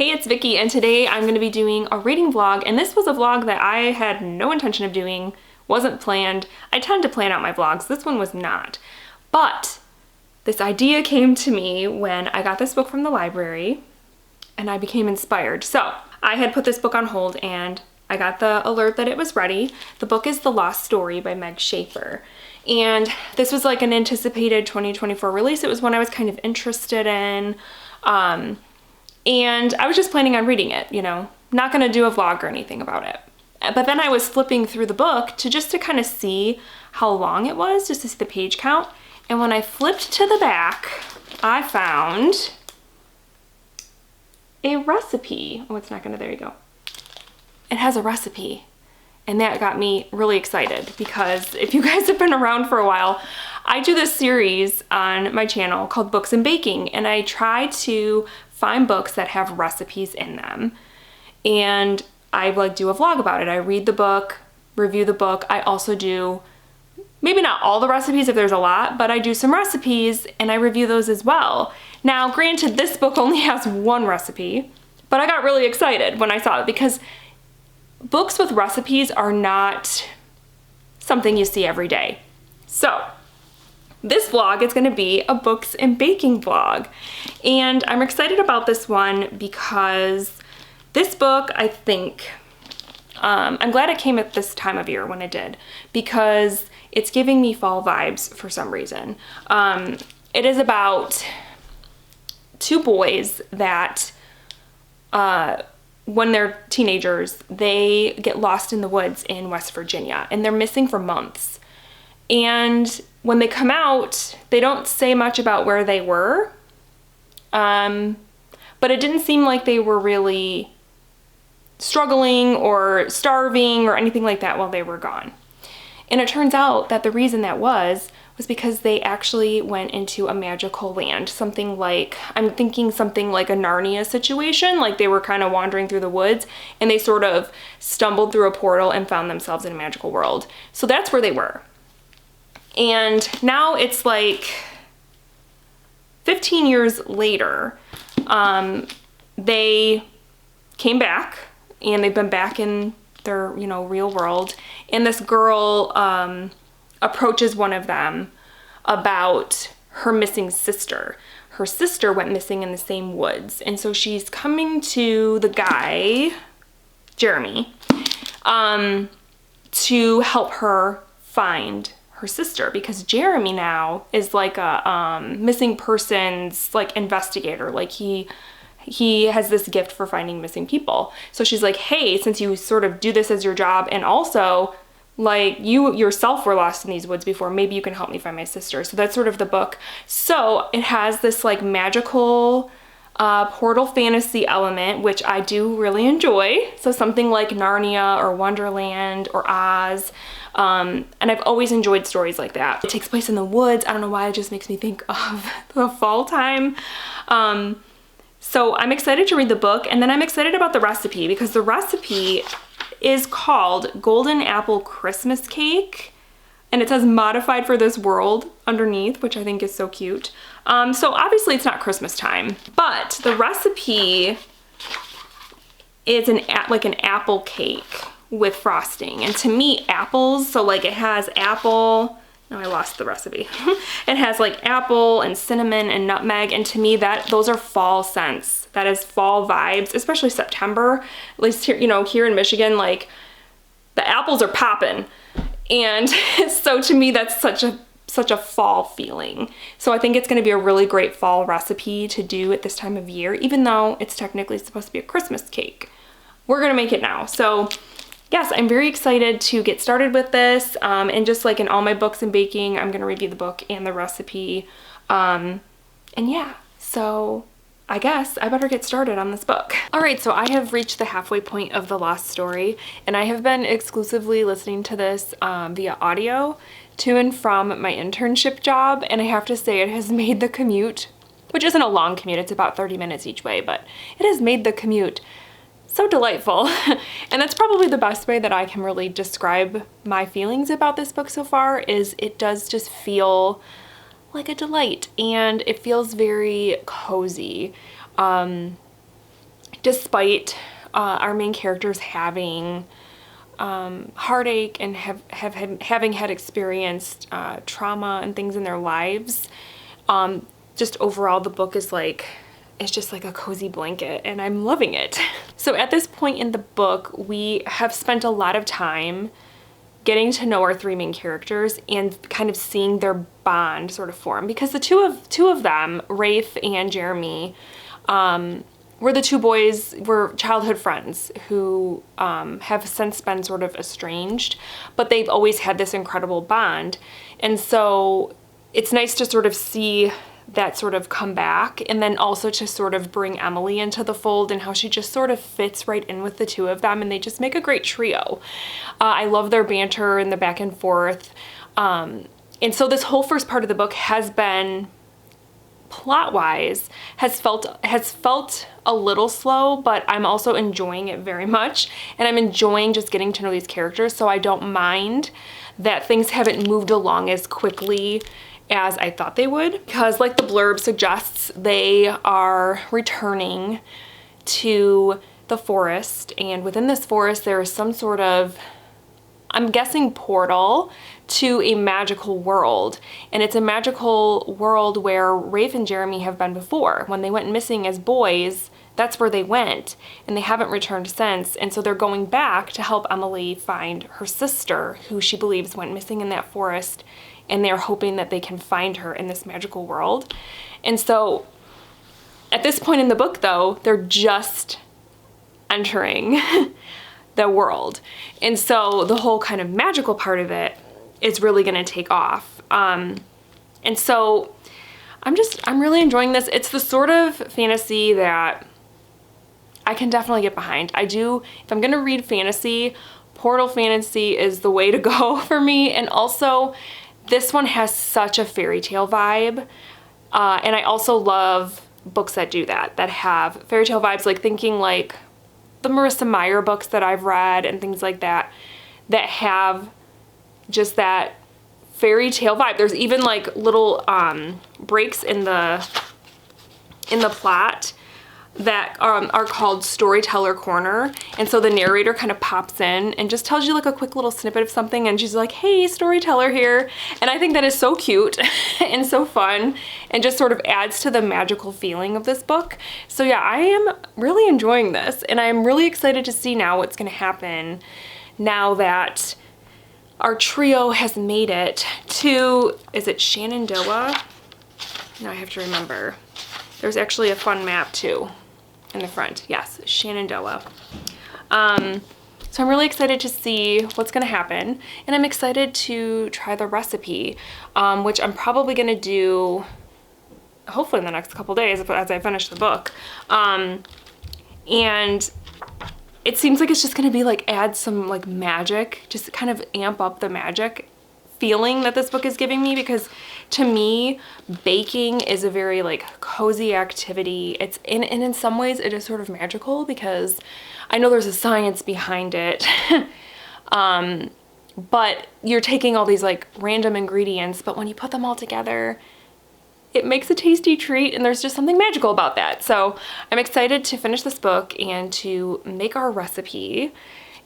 Hey, it's Vicky, and today I'm going to be doing a reading vlog, and this was a vlog that I had no intention of doing, wasn't planned. I tend to plan out my vlogs. This one was not. But this idea came to me when I got this book from the library, and I became inspired. So I had put this book on hold, and I got the alert that it was ready. The book is The Lost Story by Meg Schaefer. And this was like an anticipated 2024 release. It was one I was kind of interested in. And I was just planning on reading it, you know, not gonna do a vlog or anything about it. But then I was flipping through the book to kind of see how long it was, just to see the page count. And when I flipped to the back, I found a recipe. Oh, it's not gonna, there you go. It has a recipe. And that got me really excited because if you guys have been around for a while, I do this series on my channel called Books and Baking, and I try to find books that have recipes in them. And I do a vlog about it. I read the book, review the book. I also do, maybe not all the recipes if there's a lot, but I do some recipes and I review those as well. Now, granted, this book only has one recipe, but I got really excited when I saw it because books with recipes are not something you see every day. So this vlog is going to be a books and baking vlog, and I'm excited about this one because this book, I think, I'm glad it came at this time of year when it did, because it's giving me fall vibes for some reason. It is about two boys that when they're teenagers, they get lost in the woods in West Virginia, and they're missing for months. And when they come out, they don't say much about where they were, but it didn't seem like they were really struggling or starving or anything like that while they were gone. And it turns out that the reason that was because they actually went into a magical land, something like, I'm thinking something like a Narnia situation, like they were kind of wandering through the woods and they sort of stumbled through a portal and found themselves in a magical world. So that's where they were. And now it's like 15 years later, they came back and they've been back in their, you know, real world. And this girl approaches one of them about her missing sister. Her sister went missing in the same woods. And so she's coming to the guy, Jeremy, to help her find her sister, because Jeremy now is like a missing persons like investigator. Like he has this gift for finding missing people. So she's like, hey, since you sort of do this as your job, and also like you yourself were lost in these woods before, maybe you can help me find my sister. So that's sort of the book. So it has this like magical portal fantasy element, which I do really enjoy. So something like Narnia or Wonderland or Oz. And I've always enjoyed stories like that. It takes place in the woods. I don't know why, it just makes me think of the fall time. So I'm excited to read the book, and then I'm excited about the recipe because the recipe is called Golden Apple Christmas Cake, and it says modified for this world underneath, which I think is so cute. So obviously it's not Christmas time, but the recipe is like an apple cake with frosting. And to me, apples, so like it has apple, no, I lost the recipe. It has like apple and cinnamon and nutmeg, and to me those are fall scents. That is fall vibes, especially September. At least here, you know, here in Michigan, like the apples are popping. And so to me, that's such a fall feeling. So I think it's gonna be a really great fall recipe to do at this time of year, even though it's technically supposed to be a Christmas cake. We're gonna make it now. So yes, I'm very excited to get started with this. And just like in all my books and baking, I'm gonna review the book and the recipe. And yeah, so I guess I better get started on this book. All right, so I have reached the halfway point of The Lost Story, and I have been exclusively listening to this via audio to and from my internship job, and I have to say it has made the commute, which isn't a long commute, it's about 30 minutes each way, but it has made the commute so delightful. And that's probably the best way that I can really describe my feelings about this book so far, is it does just feel like a delight, and it feels very cozy. despite our main characters having heartache and having had experienced trauma and things in their lives, just overall the book is like, it's just like a cozy blanket, and I'm loving it. So at this point in the book, we have spent a lot of time getting to know our three main characters and kind of seeing their bond sort of form, because the two of them, Rafe and Jeremy, were the two boys, were childhood friends who have since been sort of estranged, but they've always had this incredible bond. And so it's nice to sort of see that sort of come back, and then also to sort of bring Emily into the fold and how she just sort of fits right in with the two of them, and they just make a great trio. I love their banter and the back and forth. And so this whole first part of the book has been, plot-wise, has felt a little slow, but I'm also enjoying it very much, and I'm enjoying just getting to know these characters, so I don't mind that things haven't moved along as quickly as I thought they would, because like the blurb suggests, they are returning to the forest, and within this forest there is some sort of, I'm guessing, portal to a magical world. And it's a magical world where Rafe and Jeremy have been before. When they went missing as boys, that's where they went, and they haven't returned since. And so they're going back to help Emily find her sister, who she believes went missing in that forest, and they're hoping that they can find her in this magical world. And so at this point in the book, though, they're just entering the world. And so the whole kind of magical part of it is really going to take off. And so I'm really enjoying this. It's the sort of fantasy that I can definitely get behind. If I'm going to read fantasy, Portal fantasy is the way to go for me. And also, this one has such a fairy tale vibe. And I also love books that do that have fairy tale vibes, like thinking like the Marissa Meyer books that I've read and things like that, that have just that fairy tale vibe. There's even like little breaks in the plot that are called Storyteller Corner. And so the narrator kind of pops in and just tells you like a quick little snippet of something, and she's like, hey, storyteller here. And I think that is so cute and so fun, and just sort of adds to the magical feeling of this book. So yeah, I am really enjoying this, and I'm really excited to see now what's gonna happen now that our trio has made it to, is it Shenandoah? Now I have to remember. There's actually a fun map too in the front. Yes, Shenandoah. So I'm really excited to see what's gonna happen, and I'm excited to try the recipe, which I'm probably gonna do hopefully in the next couple days as I finish the book. And it seems like it's just gonna be like, add some like magic, just kind of amp up the magic feeling that this book is giving me, because to me, baking is a very like cozy activity. It's and in some ways it is sort of magical, because I know there's a science behind it. But you're taking all these like random ingredients, but when you put them all together, it makes a tasty treat, and there's just something magical about that. So I'm excited to finish this book and to make our recipe.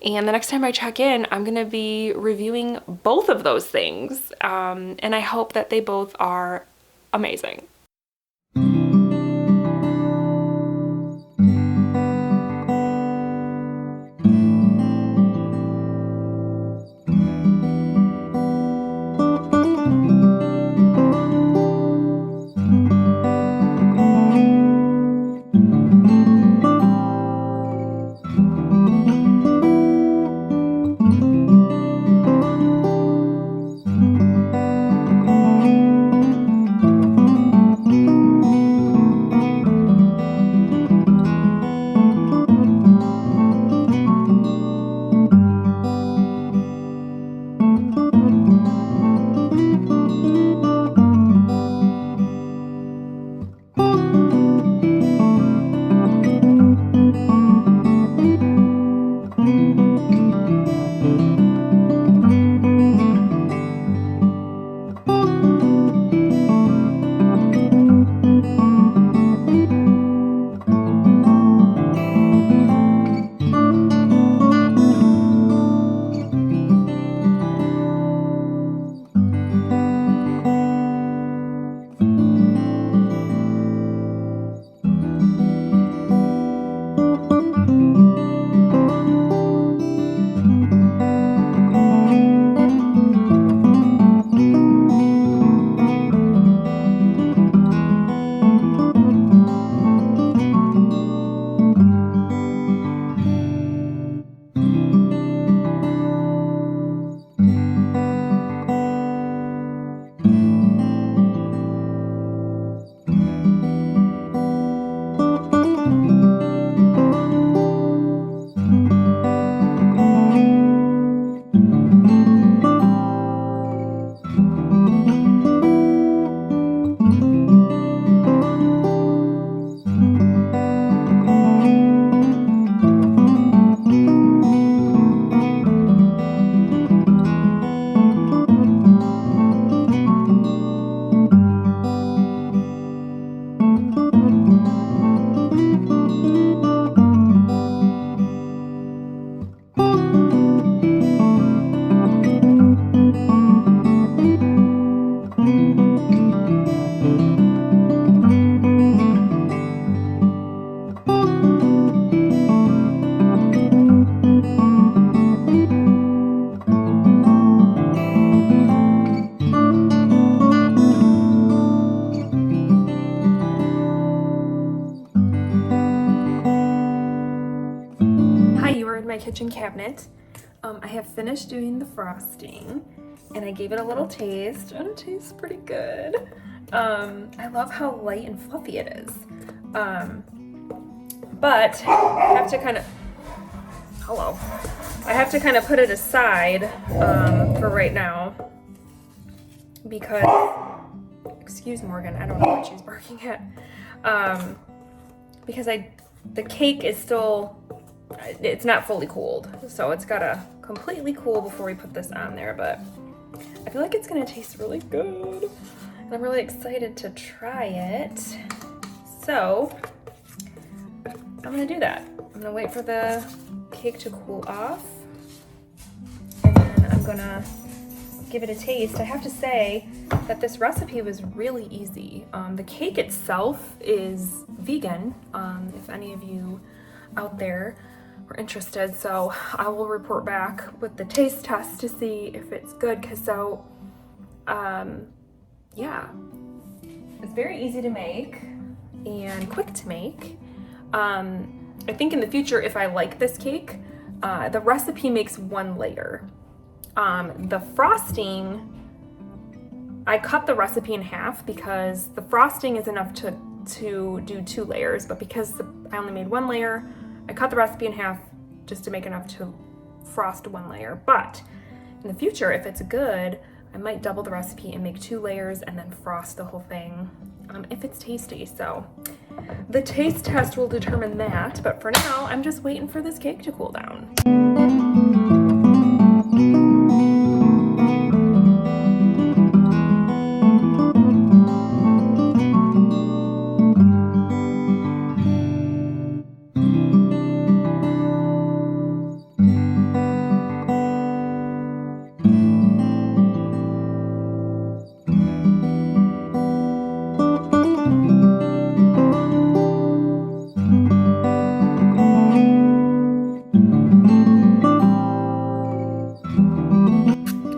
And the next time I check in, I'm gonna be reviewing both of those things. And I hope that they both are amazing. my kitchen cabinet. I have finished doing the frosting and I gave it a little taste and it tastes pretty good. I love how light and fluffy it is. But I have to kind of, I have to kind of put it aside for right now because, excuse Morgan, I don't know what she's barking at. Because the cake is still, it's not fully cooled, so it's gotta completely cool before we put this on there, but I feel like it's gonna taste really good. And I'm really excited to try it. So I'm gonna do that. I'm gonna wait for the cake to cool off, and then I'm gonna give it a taste. I have to say that this recipe was really easy. The cake itself is vegan, if any of you out there are interested, so I will report back with the taste test to see if it's good, yeah, it's very easy to make and quick to make. I think in the future, if I like this cake, the recipe makes 1 layer. The frosting, I cut the recipe in half because the frosting is enough to do 2 layers, but because I only made 1 layer, I cut the recipe in half just to make enough to frost 1 layer. But in the future, if it's good, I might double the recipe and make 2 layers and then frost the whole thing if it's tasty. So the taste test will determine that, but for now, I'm just waiting for this cake to cool down.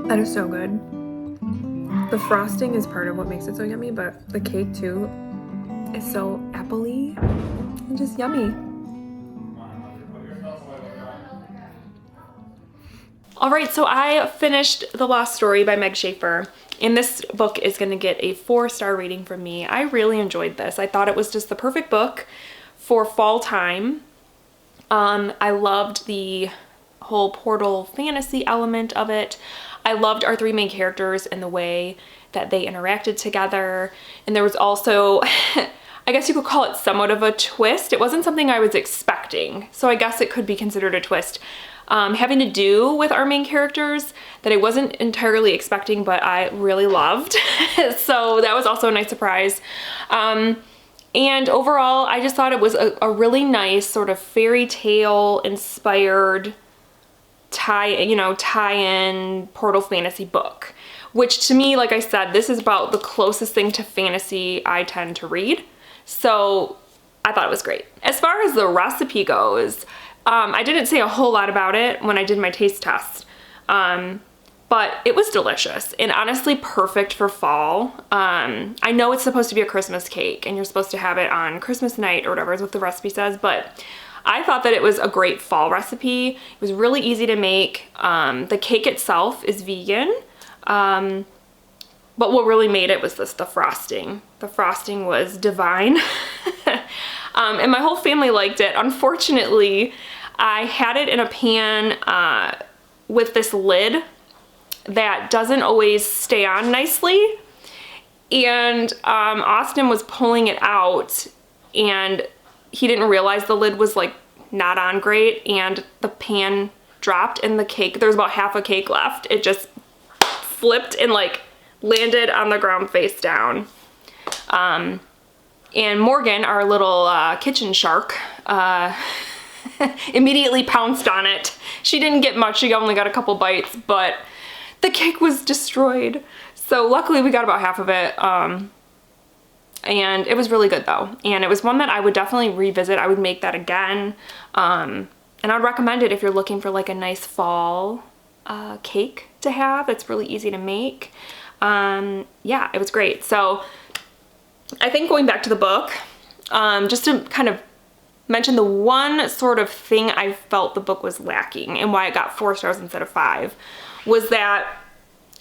That is so good. The frosting is part of what makes it so yummy, but the cake too is so apple-y and just yummy. All right, so I finished The Lost Story by Meg Schaefer, and this book is gonna get a 4-star rating from me. I really enjoyed this. I thought it was just the perfect book for fall time. I loved the whole portal fantasy element of it. I loved our 3 main characters and the way that they interacted together. And there was also, I guess you could call it somewhat of a twist. It wasn't something I was expecting, so I guess it could be considered a twist. Having to do with our main characters that I wasn't entirely expecting, but I really loved. So that was also a nice surprise. And overall, I just thought it was a really nice sort of fairy tale inspired tie-in portal fantasy book, which to me, like I said, this is about the closest thing to fantasy I tend to read. So I thought it was great. As far as the recipe goes, I didn't say a whole lot about it when I did my taste test, but it was delicious and honestly perfect for fall. I know it's supposed to be a Christmas cake and you're supposed to have it on Christmas night or whatever is what the recipe says, but I thought that it was a great fall recipe. It was really easy to make. The cake itself is vegan, but what really made it was the frosting. The frosting was divine. And my whole family liked it. Unfortunately, I had it in a pan with this lid that doesn't always stay on nicely. And Austin was pulling it out and he didn't realize the lid was like not on great and the pan dropped and the cake, there was about half a cake left. It just flipped and like landed on the ground face down. And Morgan, our little kitchen shark, immediately pounced on it. She didn't get much, she only got a couple bites, but the cake was destroyed. So luckily we got about half of it. And it was really good though. And it was one that I would definitely revisit. I would make that again. And I'd recommend it if you're looking for like a nice fall cake to have. It's really easy to make. Yeah, it was great. So I think going back to the book, just to kind of mention the one sort of thing I felt the book was lacking and why it got 4 stars instead of 5 was that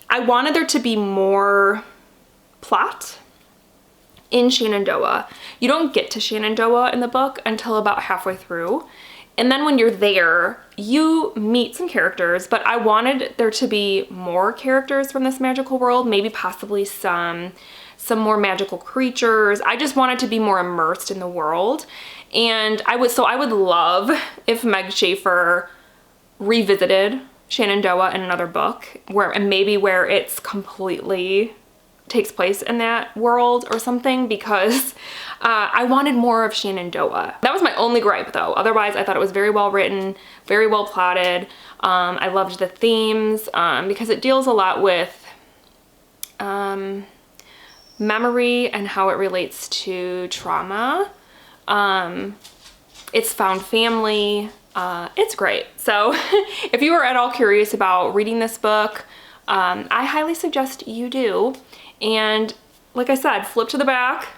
I wanted there to be more plot in Shenandoah. You don't get to Shenandoah in the book until about halfway through. And then when you're there, you meet some characters, but I wanted there to be more characters from this magical world, maybe possibly some more magical creatures. I just wanted to be more immersed in the world. And I would love if Meg Schaefer revisited Shenandoah in another book where it's completely takes place in that world or something, because I wanted more of Shenandoah. That was my only gripe though. Otherwise, I thought it was very well written, very well plotted. I loved the themes because it deals a lot with memory and how it relates to trauma. It's found family. It's great. So if you are at all curious about reading this book, I highly suggest you do. And like I said, flip to the back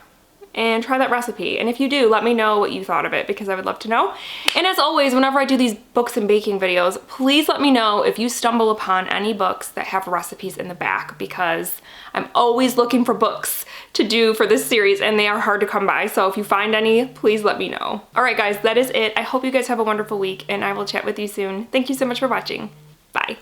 and try that recipe. And if you do, let me know what you thought of it, because I would love to know. And as always, whenever I do these books and baking videos, please let me know if you stumble upon any books that have recipes in the back, because I'm always looking for books to do for this series and they are hard to come by. So if you find any, please let me know. All right, guys, that is it. I hope you guys have a wonderful week and I will chat with you soon. Thank you so much for watching. Bye.